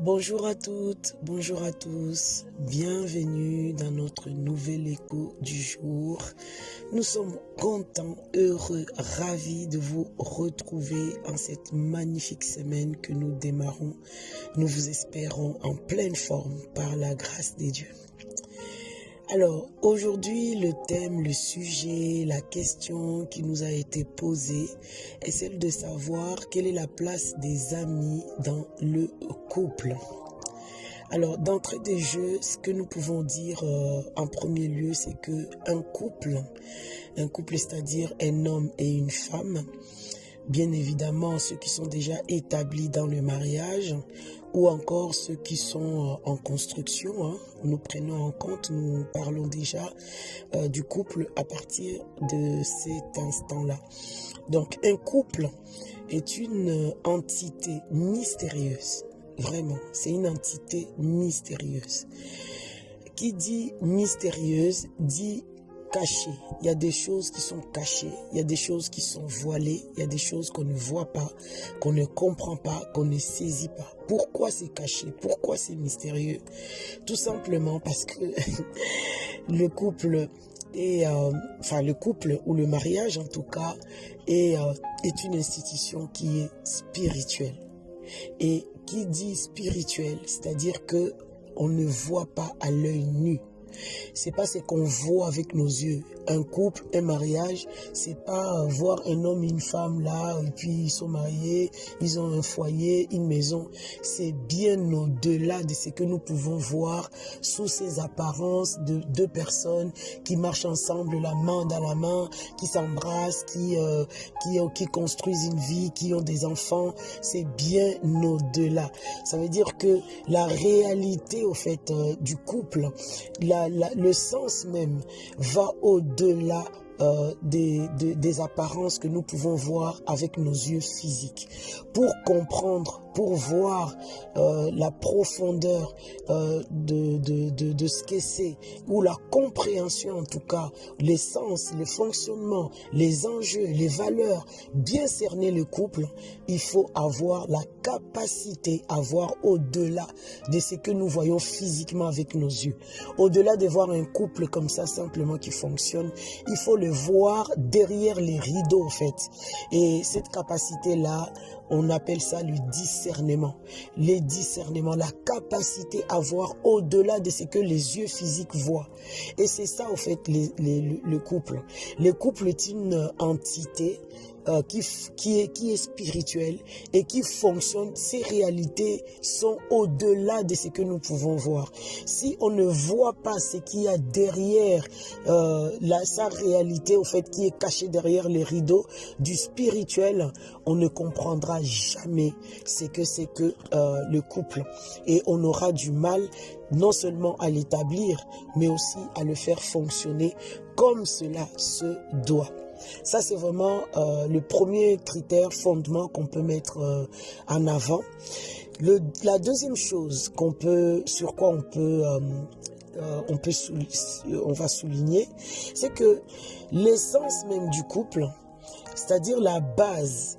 Bonjour à toutes, bonjour à tous, bienvenue dans notre nouvel écho du jour. Nous sommes contents, heureux, ravis de vous retrouver en cette magnifique semaine que nous démarrons. Nous vous espérons en pleine forme par la grâce des dieux. Alors, aujourd'hui, le thème, le sujet, la question qui nous a été posée est celle de savoir quelle est la place des amis dans le couple. Alors, d'entrée de jeu, ce que nous pouvons dire en premier lieu, c'est que un couple, c'est-à-dire un homme et une femme, bien évidemment ceux qui sont déjà établis dans le mariage ou encore ceux qui sont en construction, nous prenons en compte, nous parlons déjà du couple à partir de cet instant-là. Donc un couple est une entité mystérieuse, vraiment, c'est une entité mystérieuse. Qui dit mystérieuse dit cachées. Il y a des choses qui sont cachées, il y a des choses qui sont voilées, il y a des choses qu'on ne voit pas, qu'on ne comprend pas, qu'on ne saisit pas. Pourquoi c'est caché? Pourquoi c'est mystérieux? Tout simplement parce que le couple est, le couple ou le mariage en tout cas est une institution qui est spirituelle. Et qui dit spirituel, c'est-à-dire que on ne voit pas à l'œil nu. C'est pas ce qu'on voit avec nos yeux. Un couple, un mariage, c'est pas voir un homme et une femme là, et puis ils sont mariés, ils ont un foyer, une maison. C'est bien au-delà de ce que nous pouvons voir sous ces apparences de deux personnes qui marchent ensemble, la main dans la main, qui s'embrassent, qui construisent une vie, qui ont des enfants. C'est bien au-delà. Ça veut dire que la réalité, au fait, du couple, le sens même va au-delà des apparences que nous pouvons voir avec nos yeux physiques. Pour comprendre, pour voir la profondeur de ce que c'est, ou la compréhension en tout cas, l'essence, le fonctionnement, les enjeux, les valeurs, bien cerner le couple, il faut avoir la capacité à voir au-delà de ce que nous voyons physiquement avec nos yeux. Au-delà de voir un couple comme ça simplement qui fonctionne, il faut le voir derrière les rideaux en fait. Et cette capacité-là, on appelle ça le discernement. Les discernements, la capacité à voir au-delà de ce que les yeux physiques voient. Et c'est ça en fait le couple. Le couple est une entité qui est spirituelle et qui fonctionne. Ces réalités sont au-delà de ce que nous pouvons voir. Si on ne voit pas ce qu'il y a derrière sa réalité, au fait, qui est cachée derrière les rideaux du spirituel, on ne comprendra jamais ce que c'est que le couple. Et on aura du mal non seulement à l'établir, mais aussi à le faire fonctionner comme cela se doit. Ça, c'est vraiment le premier critère, fondement qu'on peut mettre en avant. La deuxième chose sur quoi on va souligner, c'est que l'essence même du couple, c'est-à-dire la base,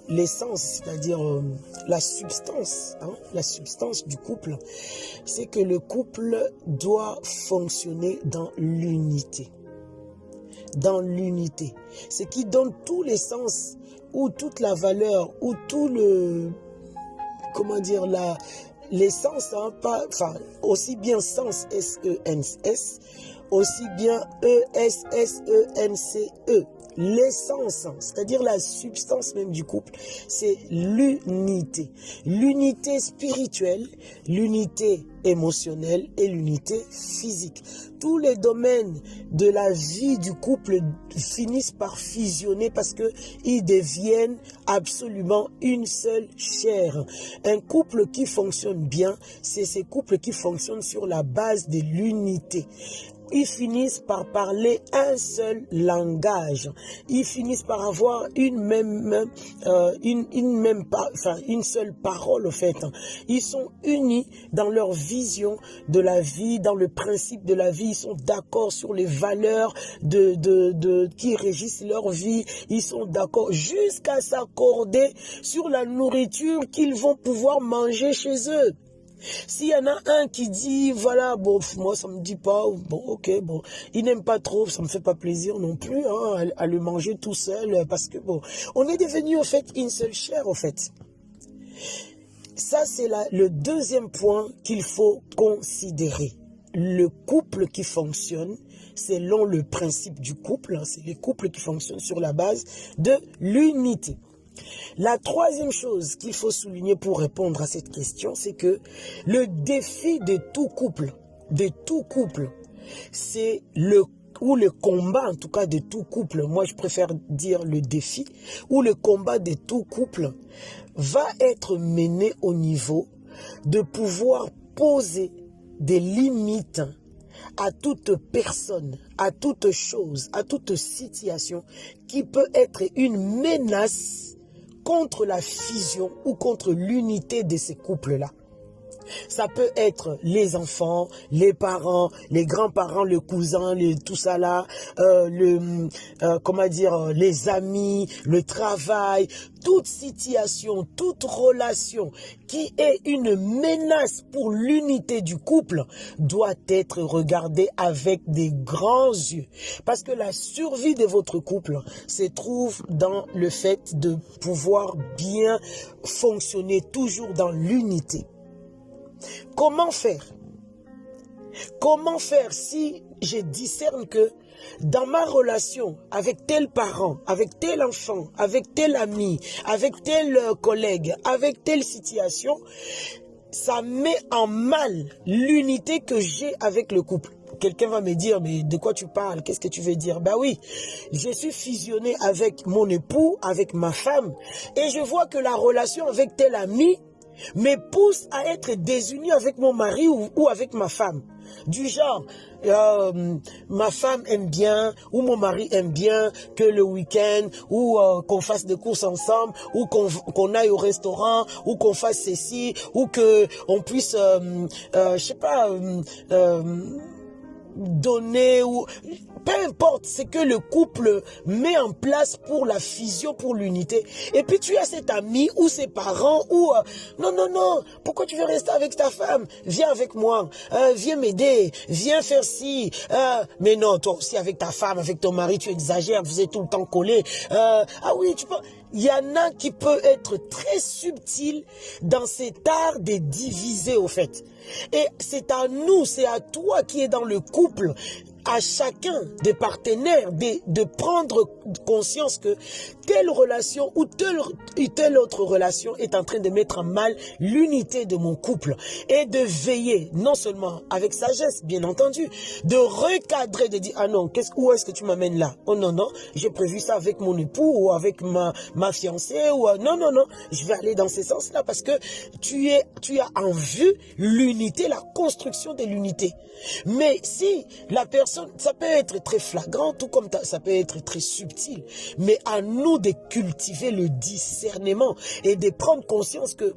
l'essence, c'est-à-dire la substance du couple, c'est que le couple doit fonctionner dans l'unité. Dans l'unité. Ce qui donne tout l'essence ou toute la valeur ou tout le, l'essence, aussi bien sens S-E-N-S, aussi bien E-S-S-E-N-C-E. L'essence, c'est-à-dire la substance même du couple, c'est l'unité. L'unité spirituelle, l'unité émotionnelle et l'unité physique. Tous les domaines de la vie du couple finissent par fusionner parce que ils deviennent absolument une seule chair. Un couple qui fonctionne bien, c'est ces couples qui fonctionnent sur la base de l'unité. ils finissent par parler un seul langage. Ils finissent par avoir une seule parole, au fait. Ils sont unis dans leur vision de la vie, dans le principe de la vie. Ils sont d'accord sur les valeurs qui régissent leur vie. Ils sont d'accord jusqu'à s'accorder sur la nourriture qu'ils vont pouvoir manger chez eux. S'il y en a un qui dit, voilà, bon, moi ça me dit pas, bon, ok, bon, il n'aime pas trop, ça me fait pas plaisir non plus, hein, à le manger tout seul, parce que bon, on est devenu, au fait, une seule chair, au fait. Ça, c'est le deuxième point qu'il faut considérer. Le couple qui fonctionne selon le principe du couple, hein, c'est les couples qui fonctionnent sur la base de l'unité. La troisième chose qu'il faut souligner pour répondre à cette question, c'est que le défi de tout couple, c'est le combat en tout cas de tout couple, moi je préfère dire le défi, ou le combat de tout couple va être mené au niveau de pouvoir poser des limites à toute personne, à toute chose, à toute situation qui peut être une menace contre la fusion ou contre l'unité de ces couples-là. Ça peut être les enfants, les parents, les grands-parents, le cousin, tout ça là, les amis, le travail, toute situation, toute relation qui est une menace pour l'unité du couple doit être regardée avec des grands yeux. Parce que la survie de votre couple se trouve dans le fait de pouvoir bien fonctionner toujours dans l'unité. Comment faire? Comment faire si je discerne que dans ma relation avec tel parent, avec tel enfant, avec tel ami, avec tel collègue, avec telle situation, ça met en mal l'unité que j'ai avec le couple? Quelqu'un va me dire, mais de quoi tu parles? Qu'est-ce que tu veux dire? Ben oui, je suis fusionné avec mon époux, avec ma femme, et je vois que la relation avec tel ami me pousse à être désuni avec mon mari ou avec ma femme. Du genre, ma femme aime bien ou mon mari aime bien que le week-end ou qu'on fasse des courses ensemble ou qu'on aille au restaurant ou qu'on fasse ceci ou qu'on puisse, je sais pas, donner ou... Peu importe ce que le couple met en place pour la fusion, pour l'unité. Et puis tu as cet ami ou ses parents ou... non, pourquoi tu veux rester avec ta femme? Viens avec moi, viens m'aider, viens faire ci. Mais non, toi aussi avec ta femme, avec ton mari, tu exagères, vous êtes tout le temps collés. Ah oui, tu peux... Il y en a qui peut être très subtil dans cet art de diviser au fait. Et c'est à nous, c'est à toi qui es dans le couple, à chacun des partenaires de prendre conscience que telle relation ou telle autre relation est en train de mettre en mal l'unité de mon couple et de veiller, non seulement avec sagesse, bien entendu, de recadrer, de dire, ah non, où est-ce que tu m'amènes là? Oh non, j'ai prévu ça avec mon époux ou avec ma fiancée ou non, je vais aller dans ce sens-là parce que tu as en vue l'unité, la construction de l'unité. Mais si la personne, ça peut être très flagrant, tout comme ça peut être très subtil, mais à nous de cultiver le discernement et de prendre conscience que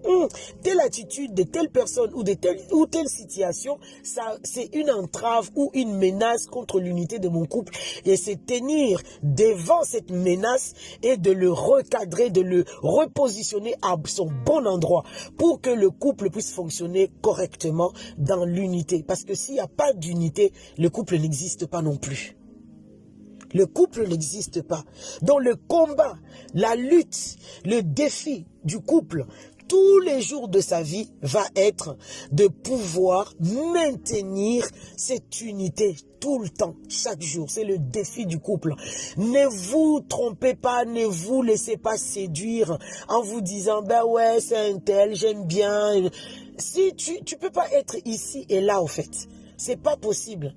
telle attitude de telle personne ou de telle situation, ça c'est une entrave ou une menace contre l'unité de mon couple. Et c'est tenir devant cette menace et de le recadrer, de le repositionner à son bon endroit pour que le couple puisse fonctionner correctement dans l'unité. Parce que s'il n'y a pas d'unité, le couple n'existe pas non plus. Le couple n'existe pas. Donc le combat, la lutte, le défi du couple, tous les jours de sa vie, va être de pouvoir maintenir cette unité tout le temps, chaque jour. C'est le défi du couple. Ne vous trompez pas, ne vous laissez pas séduire en vous disant, ben ouais, c'est un tel, j'aime bien. Si tu peux pas être ici et là, au fait. C'est pas possible.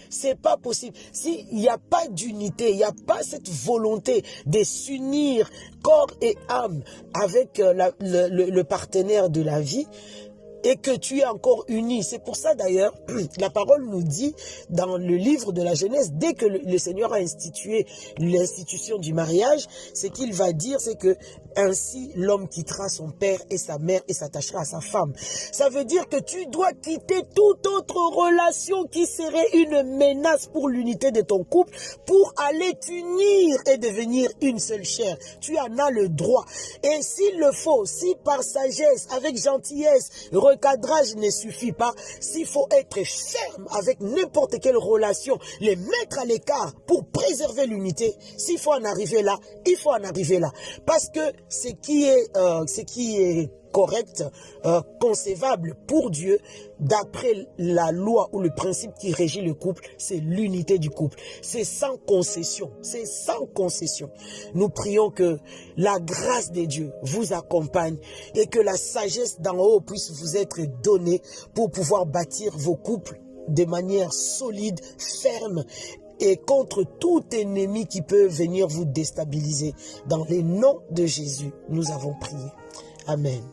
C'est pas possible. S'il n'y a pas d'unité, il n'y a pas cette volonté de s'unir corps et âme avec le partenaire de la vie, et que tu es encore uni. C'est pour ça d'ailleurs, la parole nous dit dans le livre de la Genèse, dès que le Seigneur a institué l'institution du mariage, ce qu'il va dire, c'est que ainsi l'homme quittera son père et sa mère et s'attachera à sa femme. Ça veut dire que tu dois quitter toute autre relation qui serait une menace pour l'unité de ton couple pour aller t'unir et devenir une seule chair. Tu en as le droit. Et s'il le faut, si par sagesse, avec gentillesse, recadrage ne suffit pas, s'il faut être ferme avec n'importe quelle relation, les mettre à l'écart pour préserver l'unité, s'il faut en arriver là, il faut en arriver là. Parce que ce qui est correct, concevable pour Dieu, d'après la loi ou le principe qui régit le couple, c'est l'unité du couple. C'est sans concession. C'est sans concession. Nous prions que la grâce de Dieu vous accompagne et que la sagesse d'en haut puisse vous être donnée pour pouvoir bâtir vos couples de manière solide, ferme, et contre tout ennemi qui peut venir vous déstabiliser. Dans le nom de Jésus, nous avons prié. Amen.